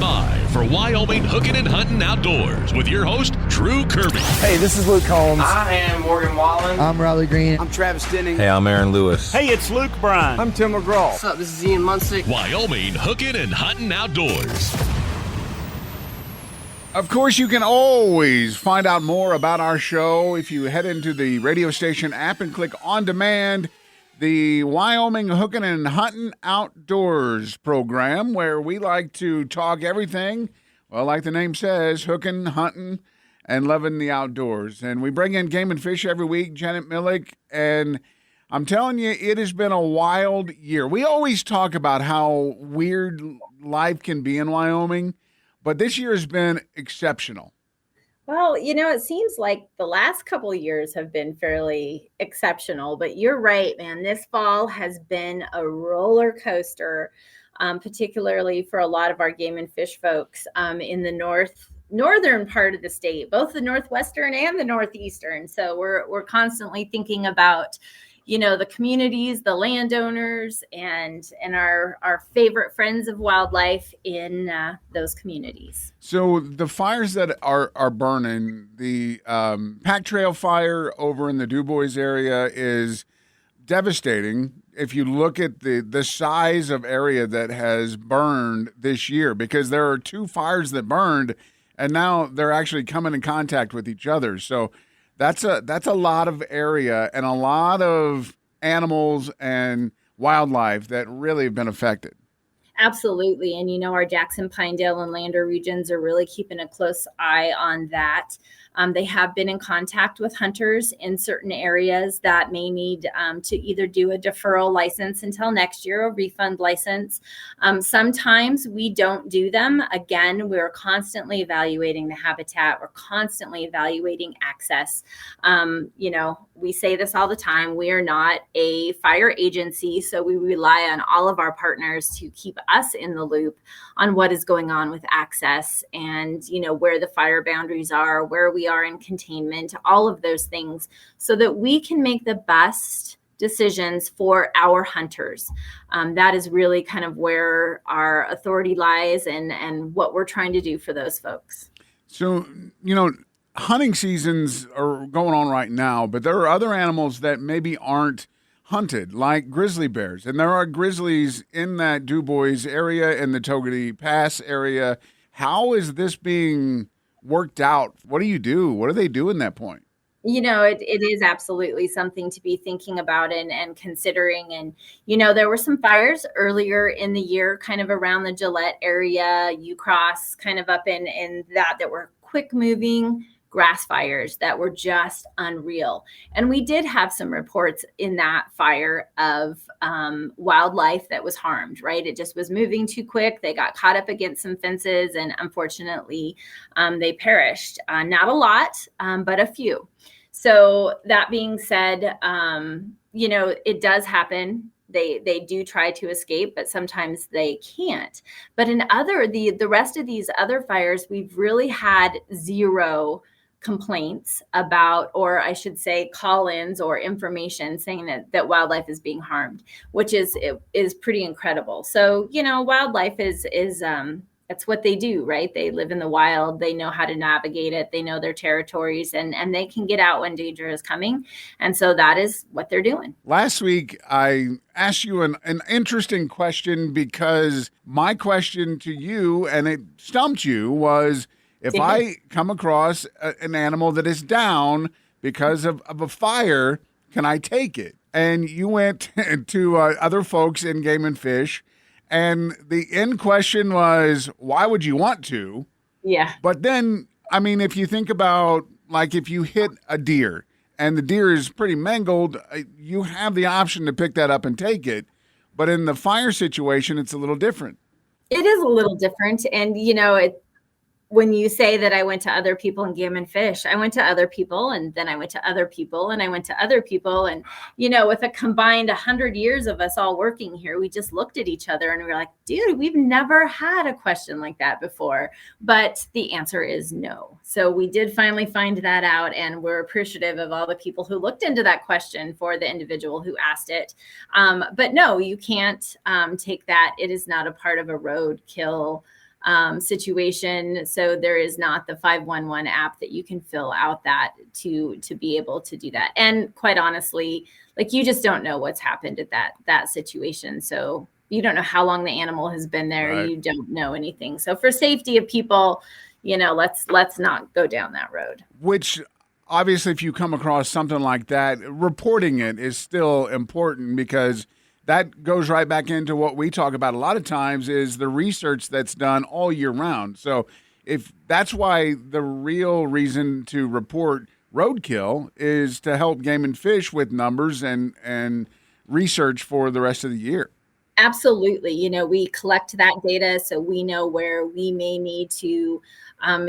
by for Wyoming Hookin Huntin Outdoors with your host, Drew Kirby. Hey, this is Luke Holmes. I am Morgan Wallen. I'm Riley Green. I'm Travis Denning. Hey, I'm Aaron Lewis. Hey, it's Luke Bryan. I'm Tim McGraw. What's up? This is Ian Munsick. Wyoming Hookin Huntin Outdoors. Of course, you can always find out more about our show if you head into the radio station app and click on demand, the Wyoming Hookin Huntin Outdoors program, where we like to talk everything, well, like the name says, hooking, hunting, and loving the outdoors. And we bring in Game and Fish every week, Janet Millick, and I'm telling you, it has been a wild year. We always talk about how weird life can be in Wyoming, but this year has been exceptional. Well, it seems like the last couple of years have been fairly exceptional, but you're right, man. This fall has been a roller coaster, particularly for a lot of our game and fish folks in the northern part of the state, both the northwestern and the northeastern. So we're constantly thinking about the communities, the landowners, and our favorite friends of wildlife in those communities. So the fires that are burning, the Pack Trail fire over in the DuBois area is devastating if you look at the size of area that has burned this year, because there are two fires that burned, and now they're actually coming in contact with each other. So that's a lot of area and a lot of animals and wildlife that really have been affected. Absolutely. And, our Jackson, Pinedale, and Lander regions are really keeping a close eye on that. They have been in contact with hunters in certain areas that may need to either do a deferral license until next year, a refund license. Sometimes we don't do them. Again, we're constantly evaluating the habitat. We're constantly evaluating access. We say this all the time. We are not a fire agency, so we rely on all of our partners to keep us in the loop on what is going on with access and, where the fire boundaries are, where we are in containment, all of those things, so that we can make the best decisions for our hunters. That is really kind of where our authority lies and what we're trying to do for those folks. So, hunting seasons are going on right now, but there are other animals that maybe aren't hunted, like grizzly bears. And there are grizzlies in that DuBois area, in the Togety Pass area. How is this being worked out? What do you do? What do they do in that point? It is absolutely something to be thinking about and considering. And, there were some fires earlier in the year, kind of around the Gillette area, Ucross, kind of up in that were quick moving grass fires that were just unreal. And we did have some reports in that fire of wildlife that was harmed, right? It just was moving too quick. They got caught up against some fences, and unfortunately, they perished. Not a lot, but a few. So that being said, it does happen. They do try to escape, but sometimes they can't. But in the rest of these other fires, we've really had zero complaints about, or I should say call-ins or information saying that wildlife is being harmed, which is pretty incredible. So, wildlife is that's what they do, right? They live in the wild. They know how to navigate it. They know their territories, and they can get out when danger is coming. And so that is what they're doing. Last week, I asked you an interesting question, because my question to you, and it stumped you, was if I come across an animal that is down because of a fire, can I take it? And you went to other folks in Game and Fish, and the end question was, why would you want to? Yeah. But then, if you think about, like, if you hit a deer and the deer is pretty mangled, you have the option to pick that up and take it. But in the fire situation, it's a little different. It is a little different. And, when you say that I went to other people in Game and Fish, I went to other people, and then I went to other people, and I went to other people. And, with a combined 100 years of us all working here, we just looked at each other and we were like, dude, we've never had a question like that before. But the answer is no. So we did finally find that out, and we're appreciative of all the people who looked into that question for the individual who asked it. But no, you can't take that. It is not a part of a roadkill situation. So there is not the 511 app that you can fill out that to be able to do that. And quite honestly, like, you just don't know what's happened at that situation. So you don't know how long the animal has been there. Right. You don't know anything. So for safety of people, let's not go down that road. Which, obviously, if you come across something like that, reporting it is still important, because that goes right back into what we talk about a lot of times, is the research that's done all year round. So if that's why the real reason to report roadkill is to help Game and Fish with numbers and research for the rest of the year. Absolutely. We collect that data so we know where we may need to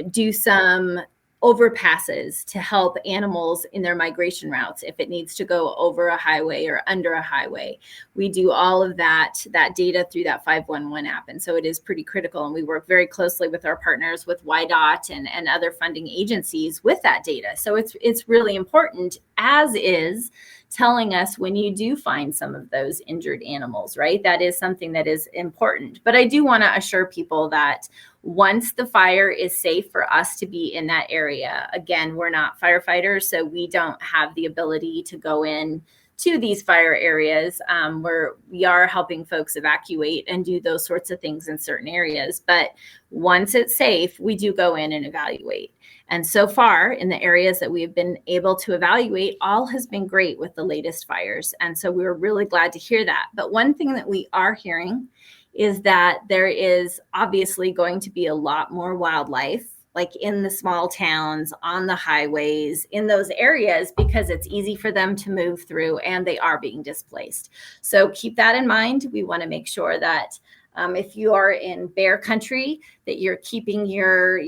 do some overpasses to help animals in their migration routes. If it needs to go over a highway or under a highway, we do all of that data through that 511 app. And so it is pretty critical. And we work very closely with our partners with YDOT and other funding agencies with that data. So it's really important, as is telling us when you do find some of those injured animals, right? That is something that is important. But I do want to assure people that once the fire is safe for us to be in that area, again, we're not firefighters, so we don't have the ability to go in to these fire areas where we are helping folks evacuate and do those sorts of things in certain areas. But once it's safe, we do go in and evaluate. And so far, in the areas that we have been able to evaluate, all has been great with the latest fires. And so we were really glad to hear that. But one thing that we are hearing is that there is obviously going to be a lot more wildlife, like in the small towns, on the highways, in those areas, because it's easy for them to move through and they are being displaced. So keep that in mind. We want to make sure that if you are in bear country, that you're keeping your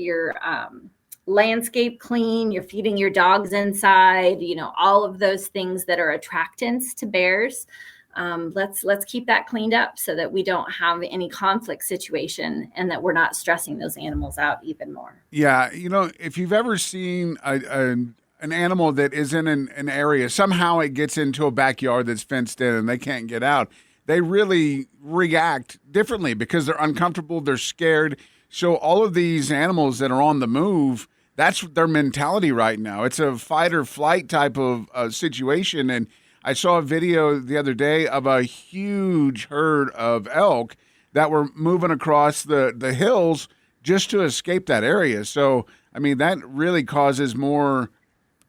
landscape clean, you're feeding your dogs inside, all of those things that are attractants to bears. Let's keep that cleaned up so that we don't have any conflict situation and that we're not stressing those animals out even more. Yeah, if you've ever seen an animal that is in an area, somehow it gets into a backyard that's fenced in and they can't get out, they really react differently because they're uncomfortable, they're scared. So all of these animals that are on the move, that's their mentality right now. It's a fight or flight type of situation. And I saw a video the other day of a huge herd of elk that were moving across the hills just to escape that area. So, that really causes more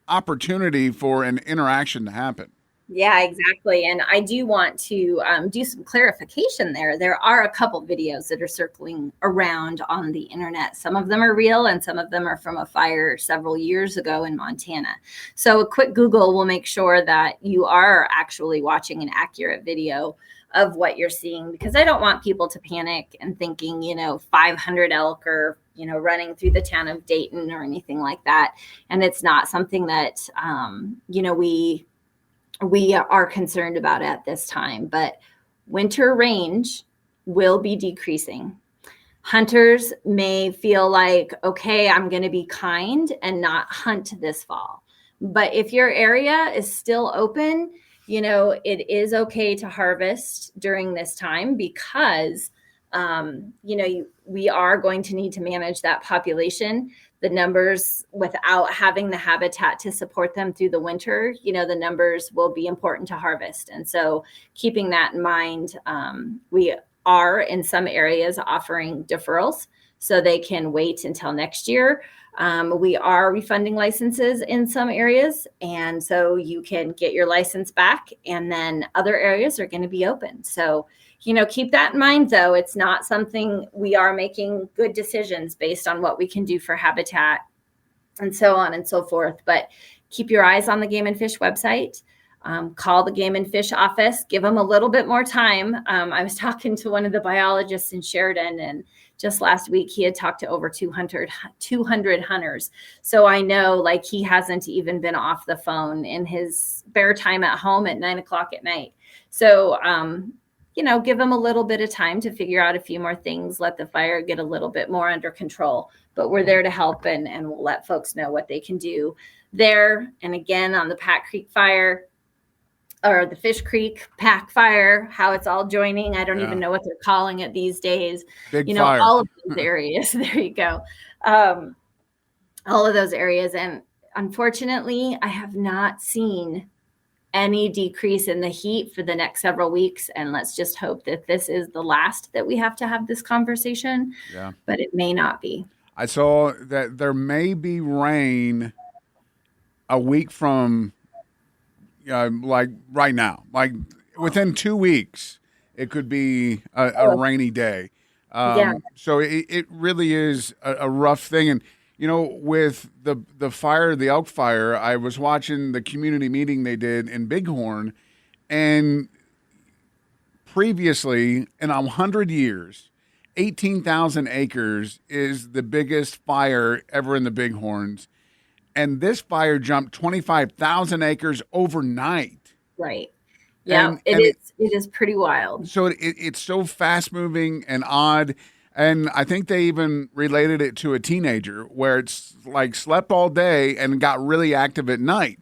opportunity for an interaction to happen. Yeah, exactly. And I do want to do some clarification there. There are a couple videos that are circling around on the internet. Some of them are real and some of them are from a fire several years ago in Montana. So a quick Google will make sure that you are actually watching an accurate video of what you're seeing, because I don't want people to panic and thinking, 500 elk are, running through the town of Dayton or anything like that. And it's not something that, we are concerned about at this time. But winter range will be decreasing. Hunters may feel like, okay, I'm going to be kind and not hunt this fall. But if your area is still open, it is okay to harvest during this time, because we are going to need to manage that population. The numbers, without having the habitat to support them through the winter, the numbers will be important to harvest. And so keeping that in mind, we are in some areas offering deferrals so they can wait until next year. We are refunding licenses in some areas. And so you can get your license back, and then other areas are going to be open. So keep that in mind, though. It's not something, we are making good decisions based on what we can do for habitat and so on and so forth. But keep your eyes on the Game and Fish website. Call the Game and Fish office. Give them a little bit more time. I was talking to one of the biologists in Sheridan, and just last week he had talked to over 200 hunters. So I know, he hasn't even been off the phone in his spare time at home at 9:00 at night. So, give them a little bit of time to figure out a few more things, let the fire get a little bit more under control. But we're there to help, and we'll let folks know what they can do there. And again, on the Pat Creek fire, or the Fish Creek pack fire, how it's all joining. I don't Yeah. even know what they're calling it these days. Big fire. All of those areas. There you go. All of those areas. And unfortunately, I have not seen any decrease in the heat for the next several weeks. And let's just hope that this is the last that we have to have this conversation. Yeah. But it may not be. I saw that there may be rain a week from, like right now, like within 2 weeks, it could be a rainy day. So it really is a rough thing. And, with the fire, the elk fire, I was watching the community meeting they did in Bighorn, and previously in 100 years, 18,000 acres is the biggest fire ever in the Bighorns. And this fire jumped 25,000 acres overnight. Right. Yeah, it is pretty wild. So it's so fast moving and odd. And I think they even related it to a teenager where it's like slept all day and got really active at night.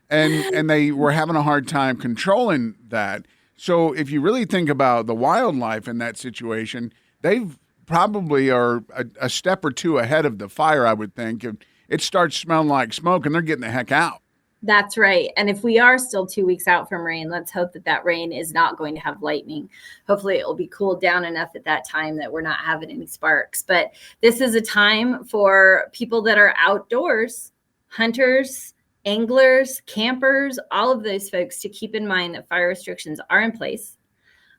And they were having a hard time controlling that. So if you really think about the wildlife in that situation, they probably are a step or two ahead of the fire, I would think. It starts smelling like smoke and they're getting the heck out. That's right. And if we are still 2 weeks out from rain, let's hope that rain is not going to have lightning. Hopefully it will be cooled down enough at that time that we're not having any sparks. But this is a time for people that are outdoors, hunters, anglers, campers, all of those folks to keep in mind that fire restrictions are in place.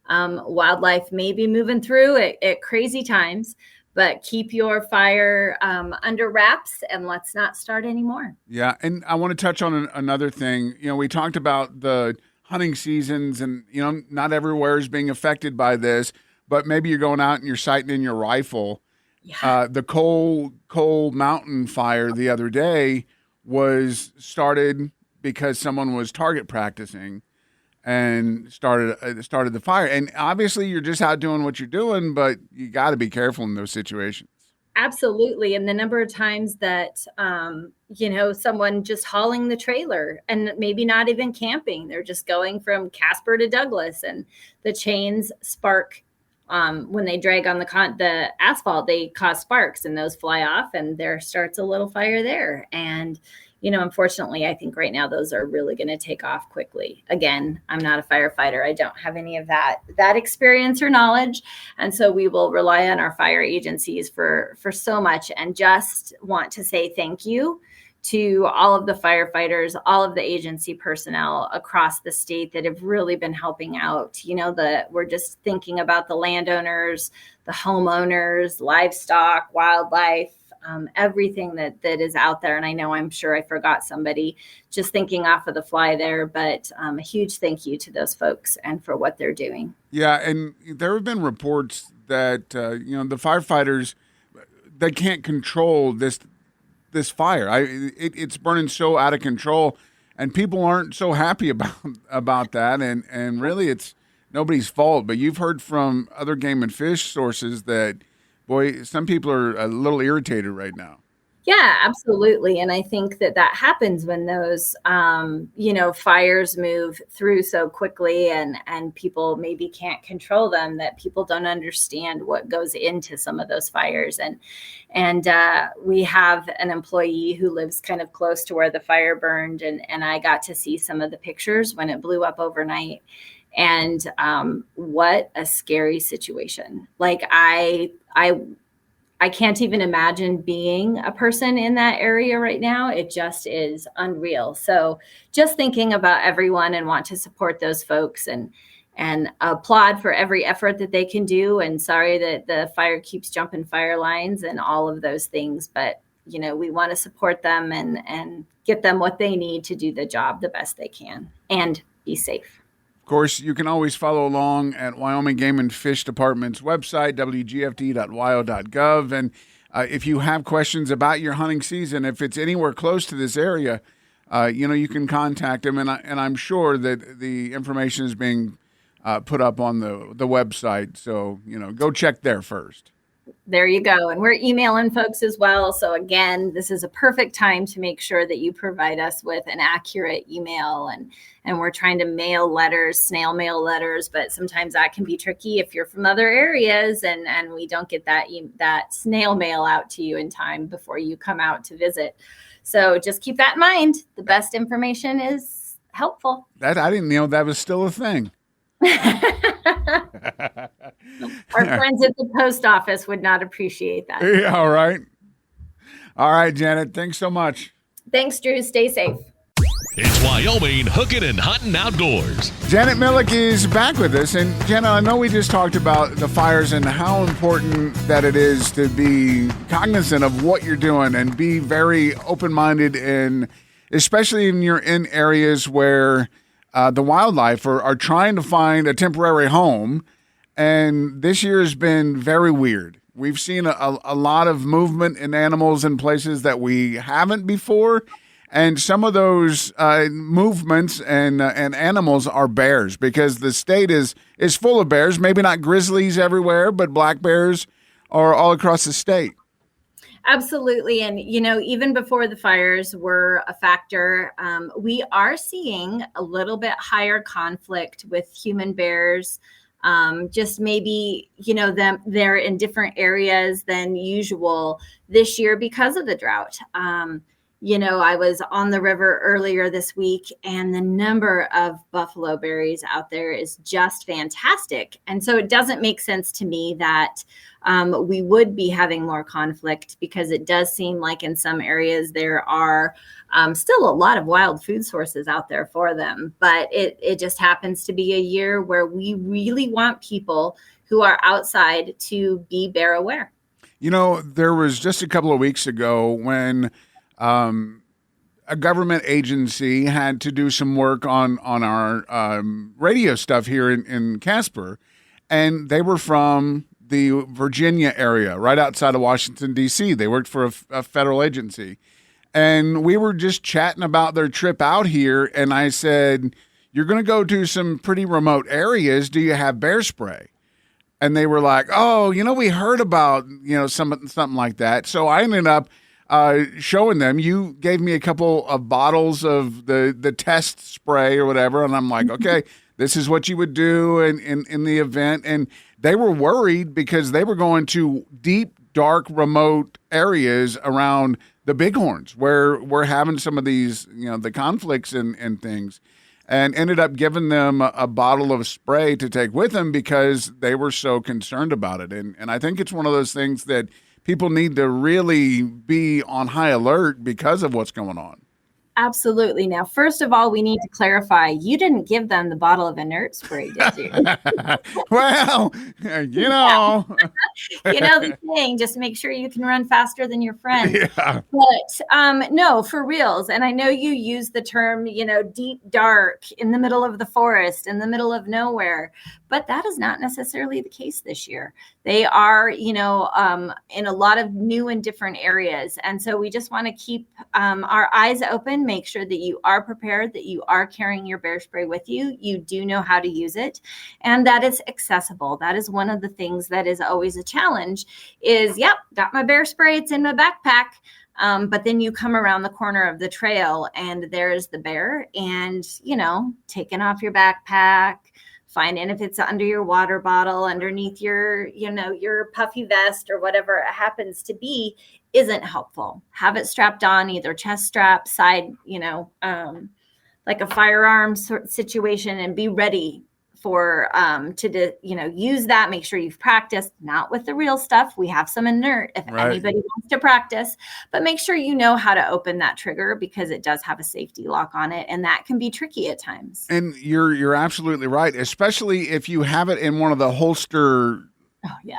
Wildlife may be moving through at crazy times, but keep your fire under wraps and let's not start anymore. Yeah, and I want to touch on another thing. We talked about the hunting seasons and, not everywhere is being affected by this, but maybe you're going out and you're sighting in your rifle. Yeah. The Coal Mountain fire the other day was started because someone was target practicing and started the fire. And obviously you're just out doing what you're doing, but you got to be careful in those situations. Absolutely. And the number of times that, someone just hauling the trailer and maybe not even camping, they're just going from Casper to Douglas and the chains spark. When they drag on the asphalt, they cause sparks and those fly off and there starts a little fire there. And unfortunately, I think right now those are really going to take off quickly. Again, I'm not a firefighter. I don't have any of that experience or knowledge. And so we will rely on our fire agencies for so much, and just want to say thank you to all of the firefighters, all of the agency personnel across the state that have really been helping out. We're just thinking about the landowners, the homeowners, livestock, wildlife, everything that is out there. And I'm sure I forgot somebody, just thinking off of the fly there, but a huge thank you to those folks and for what they're doing. Yeah. And there have been reports that, the firefighters, they can't control this fire. It's burning so out of control and people aren't so happy about that. And really it's nobody's fault, but you've heard from other game and fish sources that, boy, some people are a little irritated right now. Yeah, absolutely. And I think that happens when those, fires move through so quickly and people maybe can't control them, that people don't understand what goes into some of those fires. And we have an employee who lives kind of close to where the fire burned. And I got to see some of the pictures when it blew up overnight. And what a scary situation. Like I can't even imagine being a person in that area right now. It just is unreal. So just thinking about everyone and want to support those folks and applaud for every effort that they can do. And sorry that the fire keeps jumping fire lines and all of those things. But, we want to support them and get them what they need to do the job the best they can and be safe. Of course, you can always follow along at Wyoming Game and Fish Department's website, wgfd.wyo.gov. And if you have questions about your hunting season, if it's anywhere close to this area, you can contact them. And I'm sure that the information is being put up on the website. So, go check there first. There you go. And we're emailing folks as well. So again, this is a perfect time to make sure that you provide us with an accurate email. And we're trying to mail letters, snail mail letters, but sometimes that can be tricky if you're from other areas and we don't get that snail mail out to you in time before you come out to visit. So just keep that in mind. The best information is helpful. I didn't know that was still a thing. Our friends at the post office would not appreciate that. Yeah, all right. All right, Janet. Thanks so much. Thanks, Drew. Stay safe. It's Wyoming Hookin and Huntin Outdoors. Janet Millick is back with us. And Janet, I know we just talked about the fires and how important that it is to be cognizant of what you're doing and be very open-minded, and especially when you're in areas where the wildlife are trying to find a temporary home. And this year has been very weird. We've seen a lot of movement in animals in places that we haven't before. And some of those movements and animals are bears, because the state is full of bears. Maybe not grizzlies everywhere, but black bears are all across the state. Absolutely. And, even before the fires were a factor, we are seeing a little bit higher conflict with human bears. Just maybe, they're in different areas than usual this year because of the drought. I was on the river earlier this week, and the number of buffalo berries out there is just fantastic. And so it doesn't make sense to me that we would be having more conflict, because it does seem like in some areas there are still a lot of wild food sources out there for them. But it just happens to be a year where we really want people who are outside to be bear aware. There was just a couple of weeks ago when a government agency had to do some work on our radio stuff here in Casper, and they were from the Virginia area, right outside of Washington, D.C. They worked for a federal agency, and we were just chatting about their trip out here, and I said, "You're going to go to some pretty remote areas. Do you have bear spray?" And they were like, "Oh, we heard about something like that." So I ended up showing them. You gave me a couple of bottles of the test spray or whatever, and I'm like, okay, this is what you would do in the event. And they were worried because they were going to deep, dark, remote areas around the Bighorns where we're having some of these, the conflicts and things, and ended up giving them a bottle of spray to take with them because they were so concerned about it. And I think it's one of those things that people need to really be on high alert because of what's going on. Absolutely. Now, first of all, we need to clarify, you didn't give them the bottle of inert spray, did you? Well, the thing, just make sure you can run faster than your friend. Yeah. But no, for reals. And I know you use the term, deep, dark, in the middle of the forest, in the middle of nowhere, but that is not necessarily the case this year. They are, in a lot of new and different areas. And so we just want to keep our eyes open, make sure that you are prepared, that you are carrying your bear spray with you. You do know how to use it, and that it's accessible. That is one of the things that is always a challenge is, got my bear spray. It's in my backpack. But then you come around the corner of the trail and there's the bear, and, taking off your backpack, finding if it's under your water bottle, underneath your puffy vest or whatever it happens to be, isn't helpful. Have it strapped on, either chest strap, side, like a firearm sort of situation, and be ready for use that. Make sure you've practiced, not with the real stuff. We have some inert if anybody wants to practice, but make sure you know how to open that trigger, because it does have a safety lock on it, and that can be tricky at times. And you're absolutely right, especially if you have it in one of the holster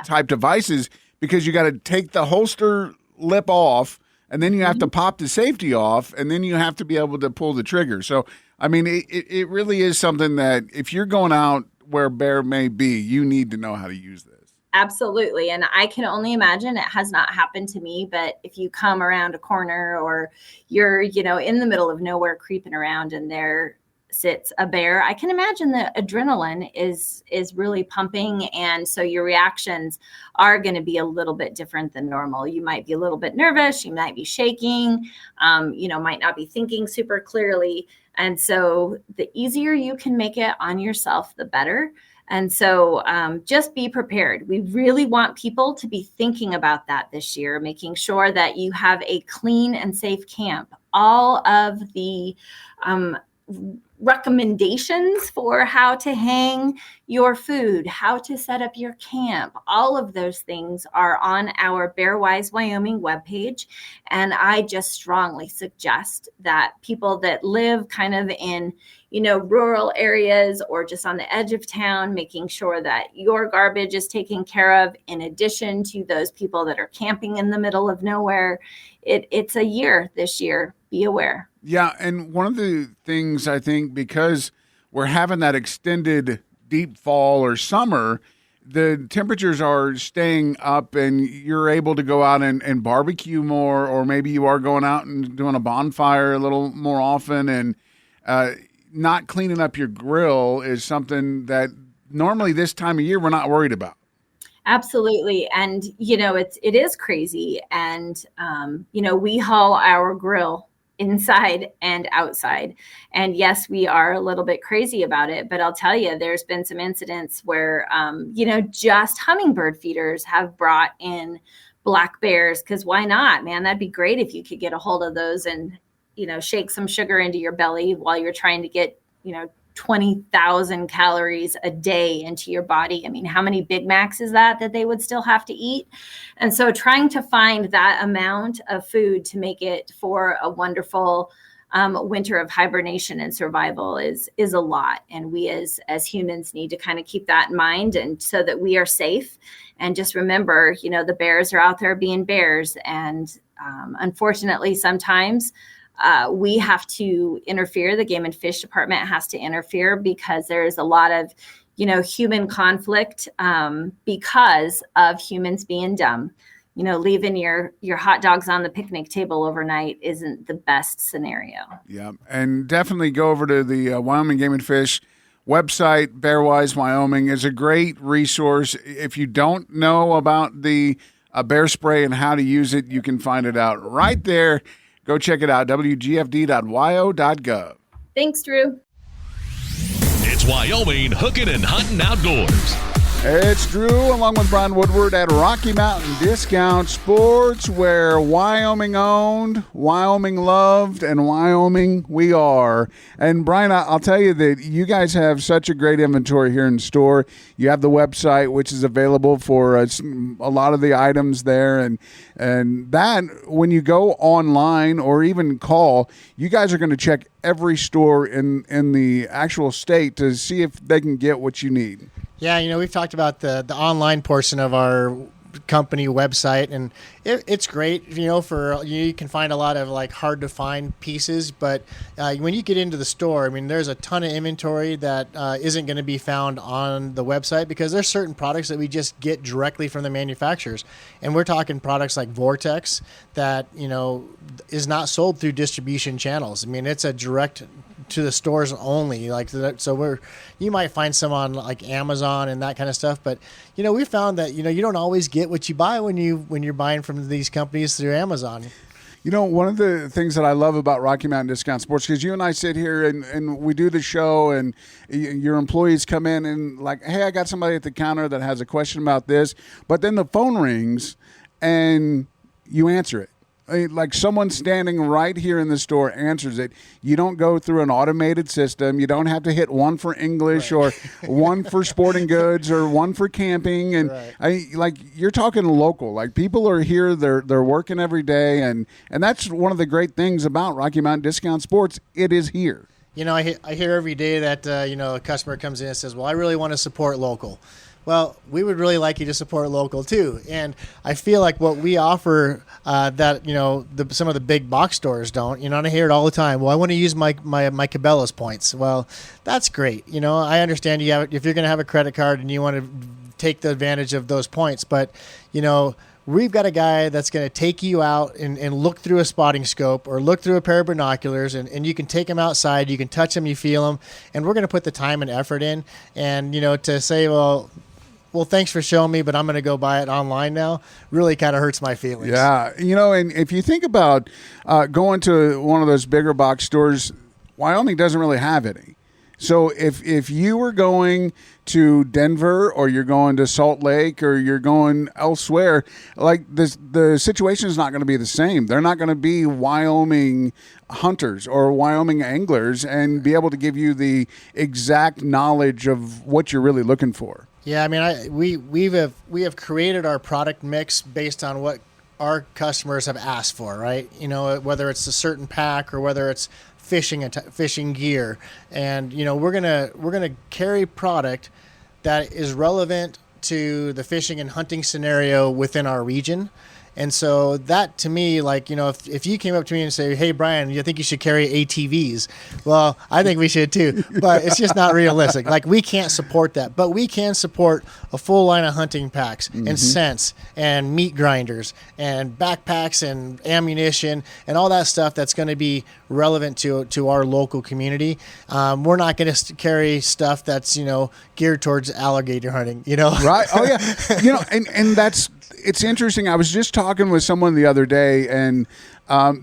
type devices, because you got to take the holster lip off, and then you have to pop the safety off, and then you have to be able to pull the trigger. So, I mean, it really is something that if you're going out where bear may be, you need to know how to use this. Absolutely. And I can only imagine, it has not happened to me, but if you come around a corner or you're, in the middle of nowhere creeping around and they're sits a bear, I can imagine the adrenaline is really pumping. And so your reactions are going to be a little bit different than normal. You might be a little bit nervous. You might be shaking, might not be thinking super clearly. And so the easier you can make it on yourself, the better. And so just be prepared. We really want people to be thinking about that this year, making sure that you have a clean and safe camp. All of the recommendations for how to hang your food, how to set up your camp, all of those things are on our Bearwise Wyoming webpage. And I just strongly suggest that people that live kind of in, rural areas or just on the edge of town, making sure that your garbage is taken care of, in addition to those people that are camping in the middle of nowhere. It's a year this year. Be aware. Yeah, and one of the things I think, because we're having that extended deep fall or summer, the temperatures are staying up and you're able to go out and barbecue more, or maybe you are going out and doing a bonfire a little more often, and not cleaning up your grill is something that normally this time of year we're not worried about. Absolutely. And, it is crazy. And, we haul our grill inside and outside. And yes, we are a little bit crazy about it, but I'll tell you, there's been some incidents where, just hummingbird feeders have brought in black bears, because why not, man? That'd be great if you could get a hold of those and, shake some sugar into your belly while you're trying to get, 20,000 calories a day into your body. I mean, how many Big Macs is that they would still have to eat? And so trying to find that amount of food to make it for a wonderful winter of hibernation and survival is a lot. And we as humans need to kind of keep that in mind, and so that we are safe. And just remember, the bears are out there being bears. And unfortunately, sometimes we have to interfere. The Game and Fish Department has to interfere, because there's a lot of, human conflict because of humans being dumb. Leaving your hot dogs on the picnic table overnight isn't the best scenario. Yeah, and definitely go over to the Wyoming Game and Fish website. Bearwise Wyoming is a great resource. If you don't know about the bear spray and how to use it, you can find it out right there. Go check it out, wgfd.wyo.gov. Thanks, Drew. It's Wyoming Hookin and Huntin Outdoors. It's Drew, along with Brian Woodward at Rocky Mountain Discount Sports, where Wyoming owned, Wyoming loved, and Wyoming we are. And Brian, I'll tell you that you guys have such a great inventory here in store. You have the website, which is available for a lot of the items there, and that, when you go online or even call, you guys are going to check every store in the actual state to see if they can get what you need. Yeah, we've talked about the online portion of our company website, and it's great. You can find a lot of hard to find pieces, but when you get into the store, there's a ton of inventory that isn't going to be found on the website, because there's certain products that we just get directly from the manufacturers, and we're talking products like Vortex that is not sold through distribution channels. It's a direct to the stores only, so you might find some on Amazon and that kind of stuff, but we found that you don't always get what you buy when you're buying from these companies through Amazon. One of the things that I love about Rocky Mountain Discount Sports, because you and I sit here and we do the show, and your employees come in and hey, I got somebody at the counter that has a question about this, but then the phone rings and you answer it. Someone standing right here in the store answers it. You don't go through an automated system. You don't have to hit one for English, right, or one for sporting goods, or one for camping. And right. You're talking local. People are here. They're working every day, and that's one of the great things about Rocky Mountain Discount Sports. It is here. I hear every day that a customer comes in and says, "Well, I really want to support local." Well, we would really like you to support local too, and I feel like what we offer that some of the big box stores don't. And I hear it all the time. Well, I want to use my Cabela's points. Well, that's great. I understand if you're going to have a credit card and you want to take the advantage of those points, but we've got a guy that's going to take you out and look through a spotting scope or look through a pair of binoculars, and you can take him outside, you can touch him, you feel him, and we're going to put the time and effort in. And, to say, well, thanks for showing me, but I'm going to go buy it online now, really kind of hurts my feelings. Yeah. And if you think about going to one of those bigger box stores, Wyoming doesn't really have any. So if you were going to Denver or you're going to Salt Lake or you're going elsewhere, like the situation is not going to be the same. They're not going to be Wyoming hunters or Wyoming anglers and be able to give you the exact knowledge of what you're really looking for. Yeah, I mean, we have created our product mix based on what our customers have asked for, right? Whether it's a certain pack or whether it's fishing gear, and we're gonna carry product that is relevant to the fishing and hunting scenario within our region. And so that, to me, like, if you came up to me and say, hey, Brian, you think you should carry ATVs? Well, I think we should too, but it's just not realistic. Like, we can't support that, but we can support a full line of hunting packs and scents and meat grinders and backpacks and ammunition and all that stuff that's going to be relevant to our local community. We're not going to carry stuff that's, geared towards alligator hunting, Right. Oh, yeah. And it's interesting. I was just talking with someone the other day, and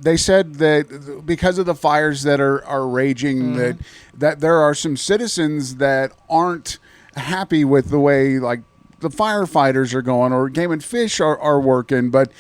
they said that because of the fires that are raging, that there are some citizens that aren't happy with the way, like, the firefighters are going or Game and Fish are working, but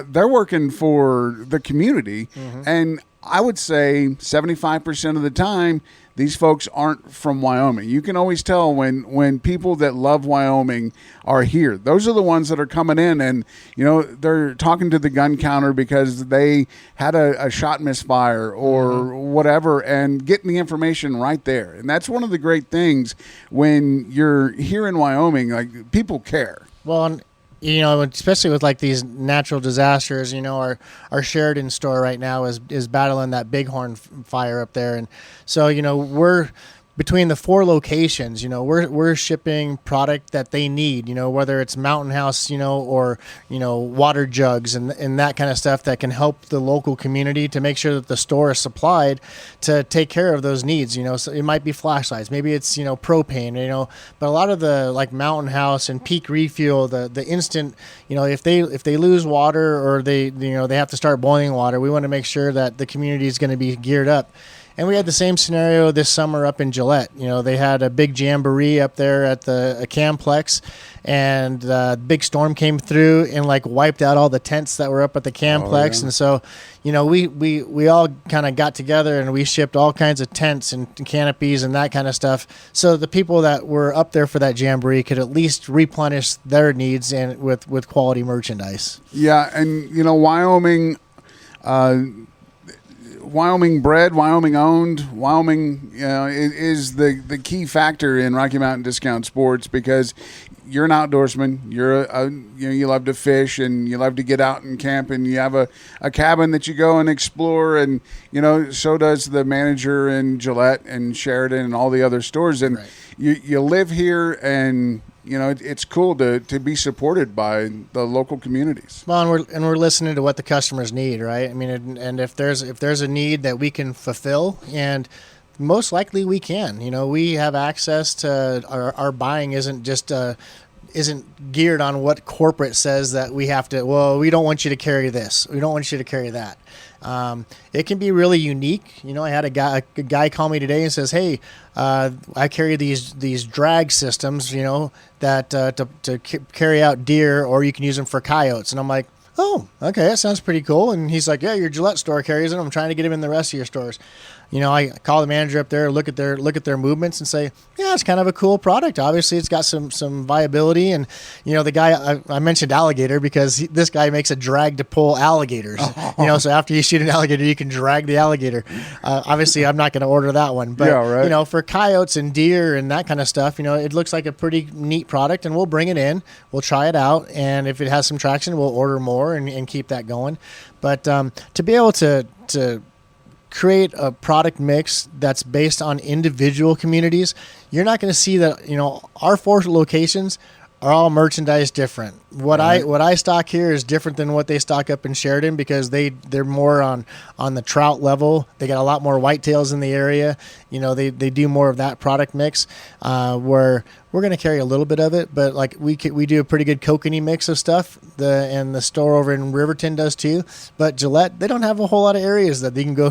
they're working for the community. And I would say 75% of the time, these folks aren't from Wyoming. You can always tell when people that love Wyoming are here. Those are the ones that are coming in and, they're talking to the gun counter because they had a shot misfire or whatever, and getting the information right there. And that's one of the great things when you're here in Wyoming, like, people care. Well, especially with like these natural disasters, our Sheridan store right now is battling that bighorn fire up there. And so, we're between the 4 locations, we're shipping product that they need, whether it's Mountain House, or, water jugs and that kind of stuff that can help the local community to make sure that the store is supplied to take care of those needs. So it might be flashlights, maybe it's, propane, but a lot of the like Mountain House and Peak Refuel, the instant, if they lose water or they have to start boiling water, we want to make sure that the community is going to be geared up. And we had the same scenario this summer up in Gillette. They had a big jamboree up there at the Camplex, and big storm came through and like wiped out all the tents that were up at the Camplex. Oh, yeah. And so, we all kind of got together and we shipped all kinds of tents and canopies and that kind of stuff. So the people that were up there for that jamboree could at least replenish their needs and with quality merchandise. Yeah, and Wyoming. Wyoming bred, Wyoming owned, Wyoming is the key factor in Rocky Mountain Discount Sports, because you're an outdoorsman. You love to fish and you love to get out and camp, and you have a cabin that you go and explore, and so does the manager in Gillette and Sheridan and all the other stores, and right. you live here, and it's cool to be supported by the local communities. Well, and we're listening to what the customers need, right? I mean, and if there's a need that we can fulfill, and most likely we can. We have access to our buying isn't just isn't geared on what corporate says that we have to. Well, we don't want you to carry this. We don't want you to carry that. It can be really unique. I had a guy call me today and says, "Hey, I carry these drag systems, that to carry out deer, or you can use them for coyotes." And I'm like, "Oh, okay, that sounds pretty cool." And he's like, "Yeah, your Gillette store carries them. I'm trying to get them in the rest of your stores." I call the manager up there, look at their movements, and say, "Yeah, it's kind of a cool product. Obviously, it's got some viability." And the guy I mentioned alligator because this guy makes a drag to pull alligators. So after you shoot an alligator, you can drag the alligator. Obviously, I'm not going to order that one, but yeah, right. For coyotes and deer and that kind of stuff, it looks like a pretty neat product, and we'll bring it in, we'll try it out, and if it has some traction, we'll order more and keep that going. But to be able to create a product mix that's based on individual communities, you're not going to see that, our 4 locations are all merchandise different. What I stock here is different than what they stock up in Sheridan, because they're more on the trout level. They got a lot more whitetails in the area. They do more of that product mix, where we're going to carry a little bit of it, but like we do a pretty good kokanee mix of stuff. The store over in Riverton does too. But Gillette, they don't have a whole lot of areas that they can go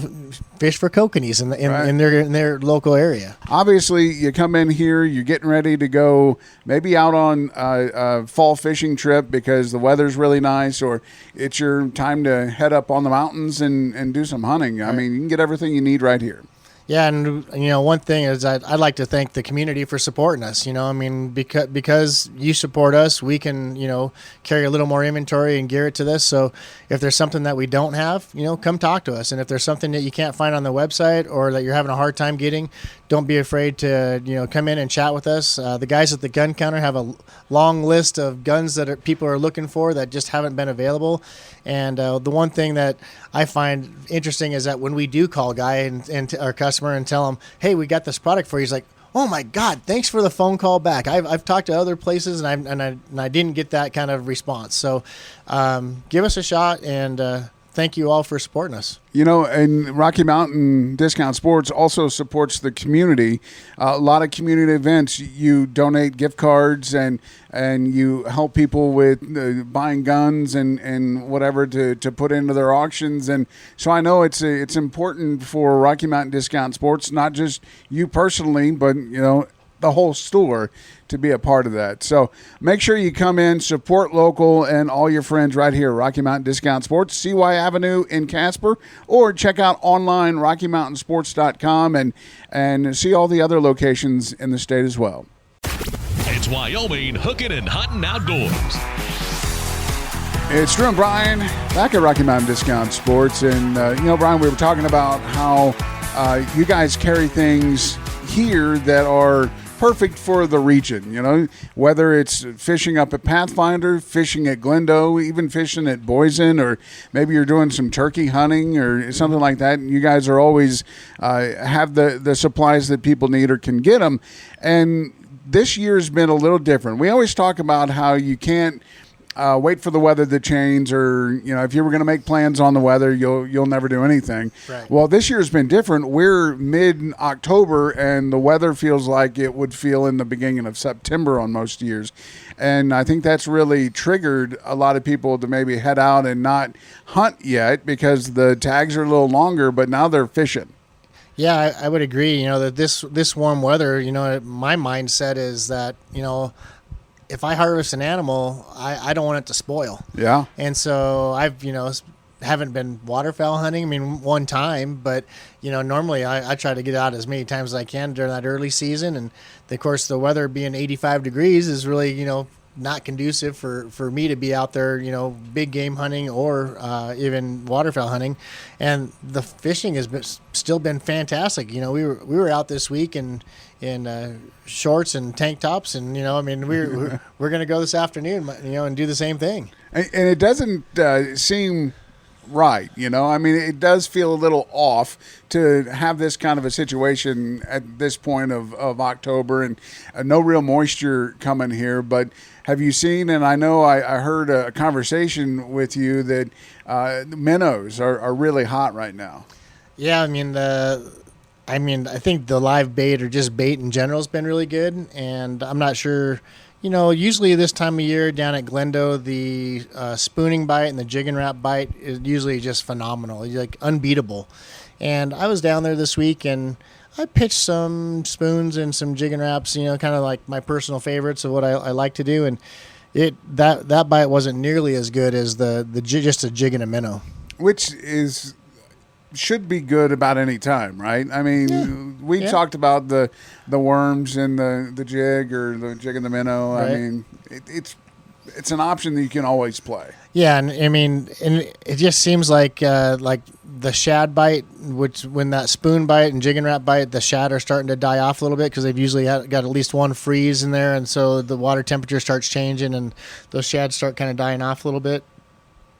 fish for kokanees in their local area. Obviously, you come in here, you're getting ready to go maybe out on a fall fishing trip because the weather's really nice, or it's your time to head up on the mountains and do some hunting. I mean, you can get everything you need right here. Yeah, and one thing is I'd like to thank the community for supporting us. Because you support us, we can carry a little more inventory and gear it to this. So if there's something that we don't have, come talk to us. And if there's something that you can't find on the website or that you're having a hard time getting, don't be afraid to come in and chat with us. The guys at the gun counter have a long list of guns that people are looking for that just haven't been available. And the one thing that I find interesting is that when we do call a guy and our customer and tell him, hey, we got this product for you, he's like, oh my God, thanks for the phone call back. I've talked to other places and I didn't get that kind of response. So give us a shot, and thank you all for supporting us. And Rocky Mountain Discount Sports also supports the community. A lot of community events. You donate gift cards and you help people with buying guns and whatever to put into their auctions. And so I know it's important for Rocky Mountain Discount Sports, not just you personally, but the whole store, to be a part of that. So make sure you come in, support local, and all your friends right here, Rocky Mountain Discount Sports, CY Avenue in Casper, or check out online RockyMountainSports.com and see all the other locations in the state as well. It's Wyoming Hookin and Huntin Outdoors. It's Drew and Brian back at Rocky Mountain Discount Sports. And, Brian, we were talking about how you guys carry things here that are perfect for the region, whether it's fishing up at Pathfinder, fishing at Glendo, even fishing at Boysen, or maybe you're doing some turkey hunting or something like that. And you guys are always have the supplies that people need or can get them. And this year's been a little different. We always talk about how you can't wait for the weather to change, or if you were going to make plans on the weather, you'll never do anything. Right. Well, this year's been different. We're mid-October, and the weather feels like it would feel in the beginning of September on most years, and I think that's really triggered a lot of people to maybe head out and not hunt yet because the tags are a little longer, but now they're fishing. Yeah, I would agree. That this warm weather, my mindset is that if I harvest an animal, I don't want it to spoil. Yeah. And so I've, haven't been waterfowl hunting. I mean, one time, but, normally I try to get out as many times as I can during that early season. And of course, the weather being 85 degrees is really, not conducive for me to be out there, big game hunting or even waterfowl hunting. And the fishing has still been fantastic. We were out this week in shorts and tank tops, and we're going to go this afternoon, and do the same thing. And it doesn't seem right, it does feel a little off to have this kind of a situation at this point of October, and no real moisture coming here. But have you seen, and I know I heard a conversation with you that minnows are really hot right now. Yeah, I think the live bait or just bait in general has been really good, and I'm not sure. Usually this time of year down at Glendo, the spooning bite and the jig and wrap bite is usually just phenomenal. It's like unbeatable. And I was down there this week, and I pitched some spoons and some jig and wraps, kind of like my personal favorites of what I like to do. And that bite wasn't nearly as good as just a jig and a minnow. Which should be good about any time, right? I mean, we talked about the worms and the jig, or the jig and the minnow. Right. I mean, it's an option that you can always play. Yeah, and and it just seems like the shad bite, which when that spoon bite and jig and wrap bite, the shad are starting to die off a little bit because they've usually got at least one freeze in there, and so the water temperature starts changing, and those shads start kind of dying off a little bit.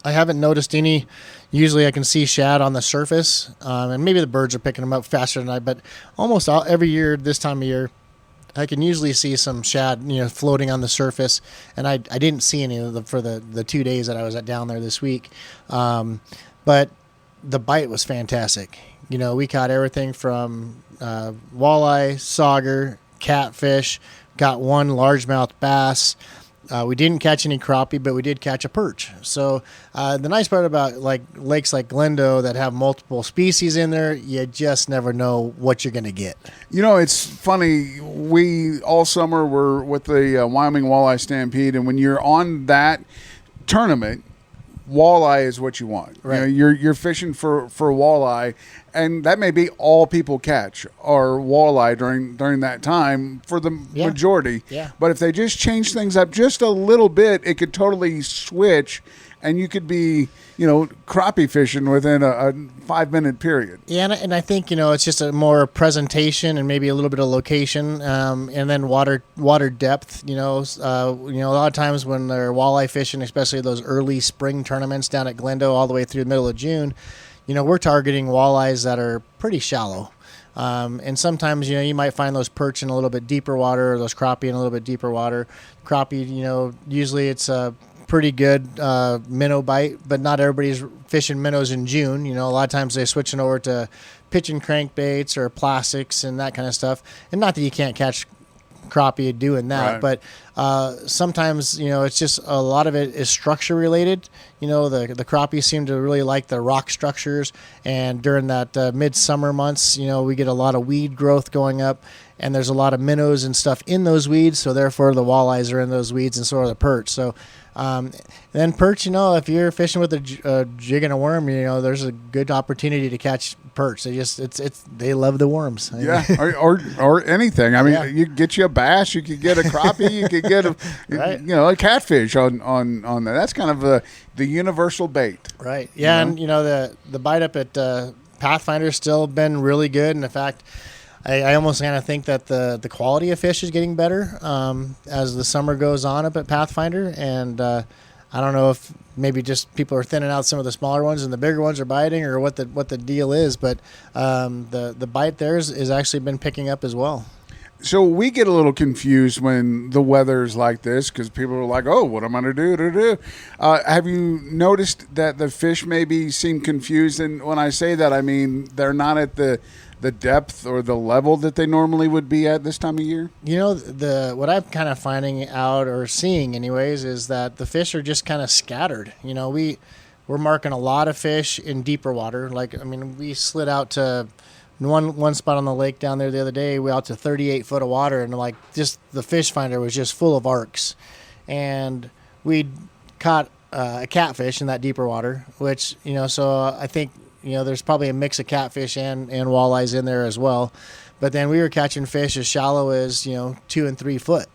I haven't noticed any. Usually I can see shad on the surface, and maybe the birds are picking them up faster than I, but almost every year this time of year, I can usually see some shad, floating on the surface, and I didn't see any of them for the 2 days that I was down there this week. But the bite was fantastic. We caught everything from walleye, sauger, catfish, got one largemouth bass. We didn't catch any crappie, but we did catch a perch. So the nice part about lakes like Glendo that have multiple species in there, you just never know what you're going to get. It's funny. We all summer were with the Wyoming Walleye Stampede, and when you're on that tournament, walleye is what you want. Right. You're fishing for walleye, and that may be all people catch or walleye during that time for the majority. Yeah. But if they just change things up just a little bit, it could totally switch, and you could be crappie fishing within a 5-minute period. Yeah, and I think it's just a more presentation and maybe a little bit of location, and then water depth. A lot of times when they're walleye fishing, especially those early spring tournaments down at Glendo all the way through the middle of June, we're targeting walleyes that are pretty shallow. And sometimes, you might find those perch in a little bit deeper water, or those crappie in a little bit deeper water. Crappie, usually it's a pretty good minnow bite, but not everybody's fishing minnows in June. A lot of times they're switching over to pitch and crankbaits or plastics and that kind of stuff. And not that you can't catch crappie doing that, right. But sometimes it's just a lot of it is structure related. The crappie seem to really like the rock structures, and during that midsummer months, we get a lot of weed growth going up, and there's a lot of minnows and stuff in those weeds, so therefore the walleyes are in those weeds, and so are the perch. So then perch, if you're fishing with a jig and a worm, there's a good opportunity to catch perch. They love the worms. Yeah, or anything. I mean, you could get you a bass, you could get a crappie, you could get right. a catfish on that. That's kind of the universal bait. Right. Yeah, and the bite up at Pathfinder's still been really good, and in fact, I almost kind of think that the quality of fish is getting better as the summer goes on up at Pathfinder, and I don't know if maybe just people are thinning out some of the smaller ones and the bigger ones are biting, or what the deal is, but the bite there is actually been picking up as well. So we get a little confused when the weather's like this, because people are like, "Oh, what am I going to do?" Have you noticed that the fish maybe seem confused? And when I say that, I mean they're not at the depth or the level that they normally would be at this time of year? What I'm kind of finding out, or seeing anyways, is that the fish are just kind of scattered. We're marking a lot of fish in deeper water. We slid out to one spot on the lake down there the other day. We out to 38 foot of water, and just the fish finder was just full of arcs. And we caught a catfish in that deeper water, which, so I think, there's probably a mix of catfish and walleyes in there as well. But then we were catching fish as shallow as, 2 and 3 foot.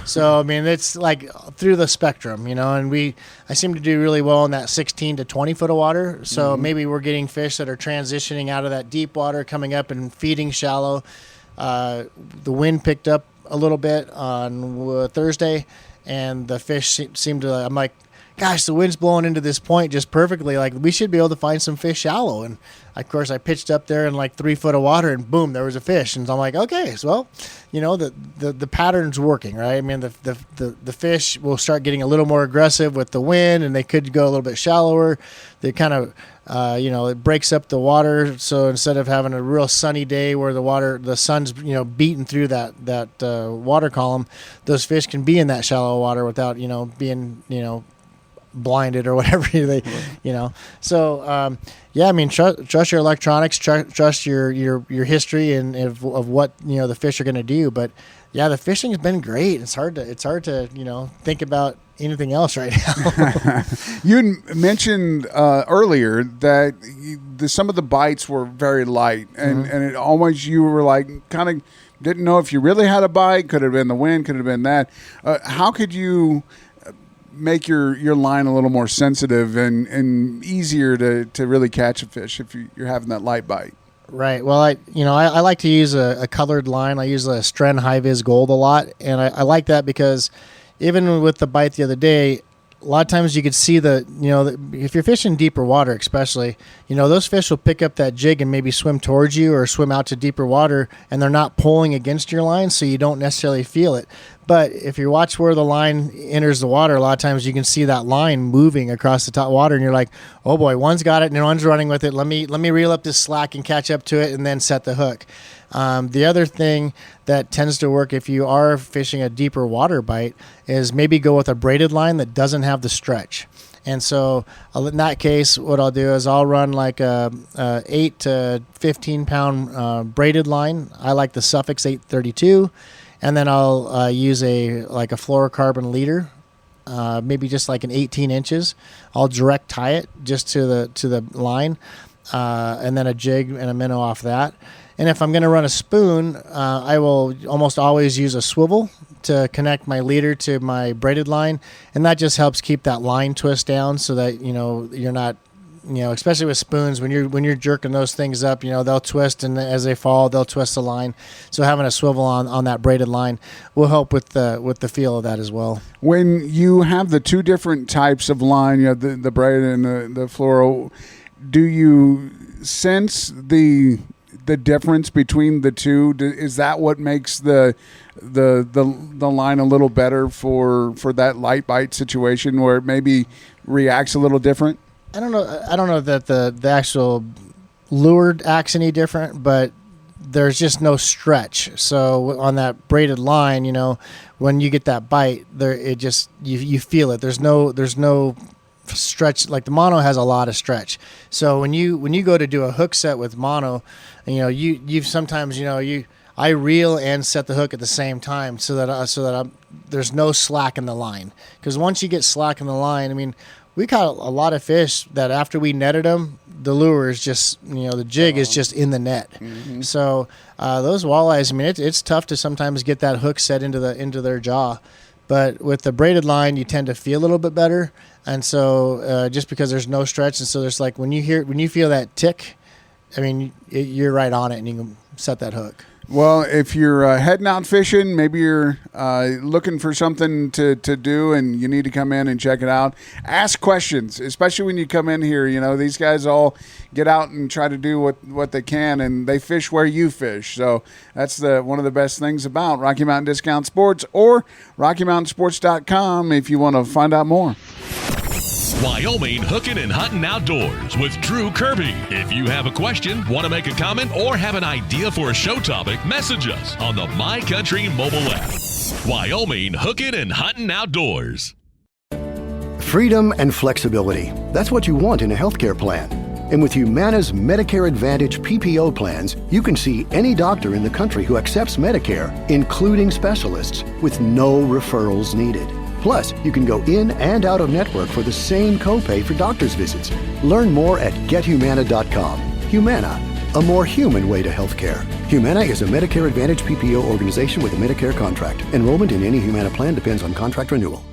So, I mean, it's through the spectrum, and I seem to do really well in that 16 to 20 foot of water. So maybe we're getting fish that are transitioning out of that deep water, coming up and feeding shallow. The wind picked up a little bit on Thursday, and the fish seemed to, I'm like, gosh, the wind's blowing into this point just perfectly. We should be able to find some fish shallow. And of course, I pitched up there in 3 foot of water, and boom, there was a fish. And so I'm like, okay, so well, the pattern's working, right? I mean, the fish will start getting a little more aggressive with the wind, and they could go a little bit shallower. They kind of, it breaks up the water. So instead of having a real sunny day where the sun's, beating through that water column, those fish can be in that shallow water without, being, blinded or whatever so I mean, trust your electronics, trust your history and of what the fish are going to do. But the fishing has been great. It's hard to think about anything else right now. You mentioned earlier that some of the bites were very light, and it almost, you were kind of didn't know if you really had a bite. Could have been the wind, could have been that. How could you make your line a little more sensitive and easier to really catch a fish if you're having that light bite? Right. Well, I like to use a colored line. I use a Stren High Vis Gold a lot, and I like that because even with the bite the other day, a lot of times you could see if you're fishing deeper water, especially, those fish will pick up that jig and maybe swim towards you or swim out to deeper water, and they're not pulling against your line, so you don't necessarily feel it. But if you watch where the line enters the water, a lot of times you can see that line moving across the top water, and you're like, oh boy, one's got it and one's running with it. Let me reel up this slack and catch up to it and then set the hook. The other thing that tends to work if you are fishing a deeper water bite is maybe go with a braided line that doesn't have the stretch. And so in that case, what I'll do is I'll run like a 8 to 15 pound braided line. I like the Suffix 832. And then I'll use a fluorocarbon leader, maybe just like an 18 inches. I'll direct tie it just to the line, and then a jig and a minnow off that. And if I'm going to run a spoon, I will almost always use a swivel to connect my leader to my braided line, and that just helps keep that line twist down so that you're not, especially with spoons, when you're jerking those things up, they'll twist, and as they fall, they'll twist the line. So having a swivel on that braided line will help with the feel of that as well. When you have the two different types of line, the braided and the fluoro, do you sense the difference between the two? Is that what makes the line a little better for that light bite situation where it maybe reacts a little different? I don't know that the actual lure acts any different, but there's just no stretch. So on that braided line, when you get that bite, you feel it. There's no stretch. Like the mono has a lot of stretch. So when you go to do a hook set with mono, you sometimes I reel and set the hook at the same time so that there's no slack in the line. Because once you get slack in the line, we caught a lot of fish that after we netted them, the lure is just, the jig is just in the net. Mm-hmm. So those walleyes, it's tough to sometimes get that hook set into their jaw. But with the braided line, you tend to feel a little bit better. And so just because there's no stretch, and so there's like when you feel that tick, you're right on it, and you can set that hook. Well, if you're heading out fishing, maybe you're looking for something to do and you need to come in and check it out, ask questions, especially when you come in here. These guys all get out and try to do what they can, and they fish where you fish. So that's one of the best things about Rocky Mountain Discount Sports, or RockyMountainSports.com if you want to find out more. Wyoming Hookin and Huntin Outdoors with Drew Kirby. If you have a question, want to make a comment, or have an idea for a show topic, message us on the My Country mobile app. Wyoming Hookin and Huntin Outdoors. Freedom and flexibility. That's what you want in a healthcare plan. And with Humana's Medicare Advantage PPO plans, you can see any doctor in the country who accepts Medicare, including specialists, with no referrals needed. Plus, you can go in and out of network for the same copay for doctor's visits. Learn more at GetHumana.com. Humana, a more human way to healthcare. Humana is a Medicare Advantage PPO organization with a Medicare contract. Enrollment in any Humana plan depends on contract renewal.